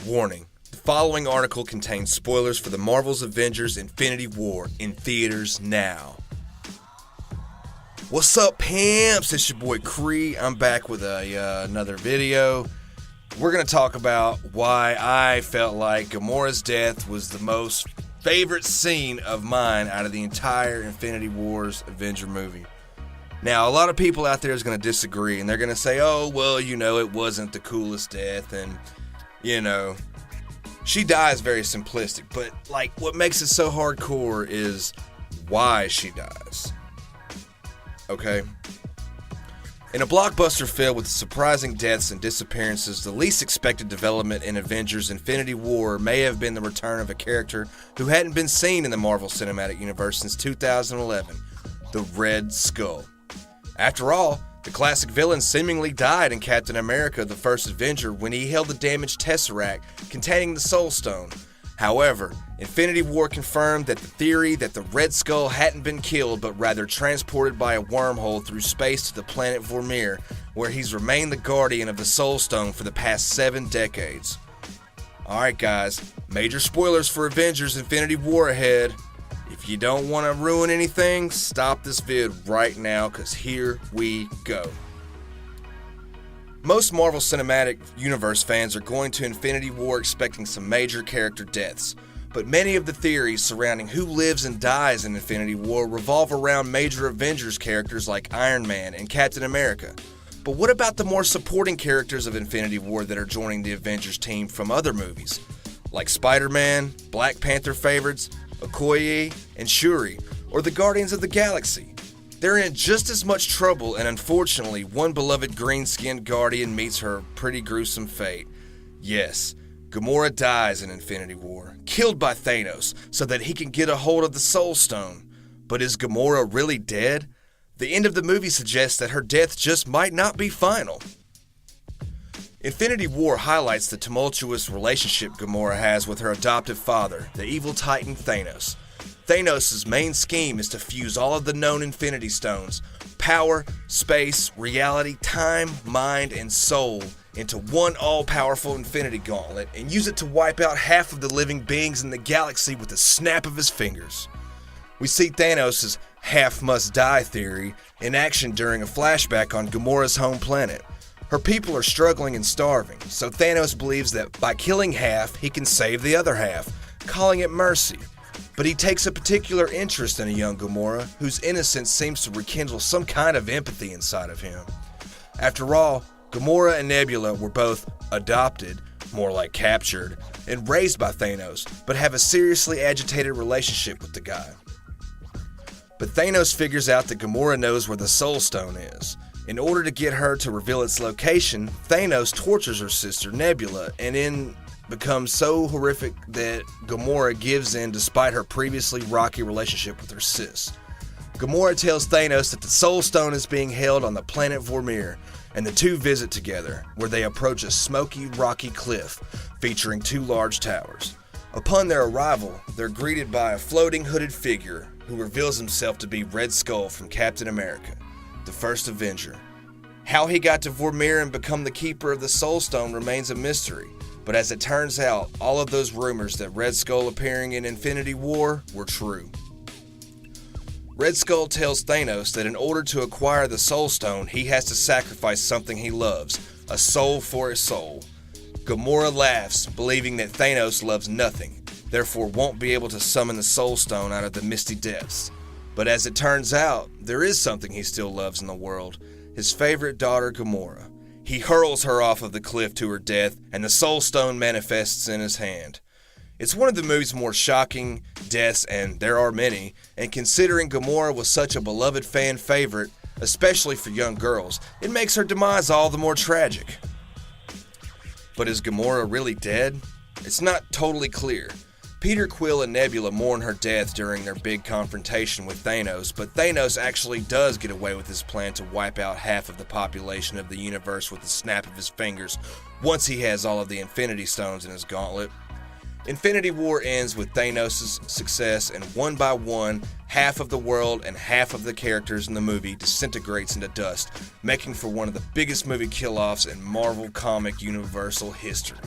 Warning. The following article contains spoilers for the Marvel's Avengers Infinity War in theaters now. What's up, pimps? It's your boy Cree. I'm back with another video. We're going to talk about why I felt like Gamora's death was the most favorite scene of mine out of the entire Infinity War's Avenger movie. Now, a lot of people out there is going to disagree, and they're going to say, oh, well, it wasn't the coolest death, and, she dies very simplistic, but, what makes it so hardcore is why she dies. Okay? In a blockbuster filled with surprising deaths and disappearances, the least expected development in Avengers Infinity War may have been the return of a character who hadn't been seen in the Marvel Cinematic Universe since 2011, the Red Skull. After all, the classic villain seemingly died in Captain America: The First Avenger when he held the damaged Tesseract containing the Soul Stone. However, Infinity War confirmed that the theory that the Red Skull hadn't been killed but rather transported by a wormhole through space to the planet Vormir, where he's remained the guardian of the Soul Stone for the past 7 decades. Alright guys, major spoilers for Avengers Infinity War ahead. If you don't want to ruin anything, stop this vid right now, because here we go. Most Marvel Cinematic Universe fans are going to Infinity War expecting some major character deaths, but many of the theories surrounding who lives and dies in Infinity War revolve around major Avengers characters like Iron Man and Captain America. But what about the more supporting characters of Infinity War that are joining the Avengers team from other movies, like Spider-Man, Black Panther favorites, Okoye, and Shuri, or the Guardians of the Galaxy? They're in just as much trouble, and unfortunately, one beloved green-skinned Guardian meets her pretty gruesome fate. Yes, Gamora dies in Infinity War, killed by Thanos so that he can get a hold of the Soul Stone. But is Gamora really dead? The end of the movie suggests that her death just might not be final. Infinity War highlights the tumultuous relationship Gamora has with her adoptive father, the evil titan Thanos. Thanos' main scheme is to fuse all of the known Infinity Stones, power, space, reality, time, mind, and soul, into one all-powerful Infinity Gauntlet and use it to wipe out half of the living beings in the galaxy with a snap of his fingers. We see Thanos' half-must-die theory in action during a flashback on Gamora's home planet. Her people are struggling and starving, so Thanos believes that by killing half, he can save the other half, calling it mercy. But he takes a particular interest in a young Gamora, whose innocence seems to rekindle some kind of empathy inside of him. After all, Gamora and Nebula were both adopted, more like captured, and raised by Thanos, but have a seriously agitated relationship with the guy. But Thanos figures out that Gamora knows where the Soul Stone is. In order to get her to reveal its location, Thanos tortures her sister Nebula, and then becomes so horrific that Gamora gives in despite her previously rocky relationship with her sis. Gamora tells Thanos that the Soul Stone is being held on the planet Vormir, and the two visit together, where they approach a smoky, rocky cliff featuring 2 large towers. Upon their arrival, they're greeted by a floating hooded figure who reveals himself to be Red Skull from Captain America: The First Avenger. How he got to Vormir and become the keeper of the Soul Stone remains a mystery, but as it turns out, all of those rumors that Red Skull appearing in Infinity War were true. Red Skull tells Thanos that in order to acquire the Soul Stone, he has to sacrifice something he loves, a soul for a soul. Gamora laughs, believing that Thanos loves nothing, therefore won't be able to summon the Soul Stone out of the misty depths. But as it turns out, there is something he still loves in the world: his favorite daughter, Gamora. He hurls her off of the cliff to her death, and the Soul Stone manifests in his hand. It's one of the movie's more shocking deaths, and there are many, and considering Gamora was such a beloved fan favorite, especially for young girls, it makes her demise all the more tragic. But is Gamora really dead? It's not totally clear. Peter Quill and Nebula mourn her death during their big confrontation with Thanos, but Thanos actually does get away with his plan to wipe out half of the population of the universe with the snap of his fingers once he has all of the Infinity Stones in his gauntlet. Infinity War ends with Thanos' success, and one by one, half of the world and half of the characters in the movie disintegrates into dust, making for one of the biggest movie kill-offs in Marvel comic universal history.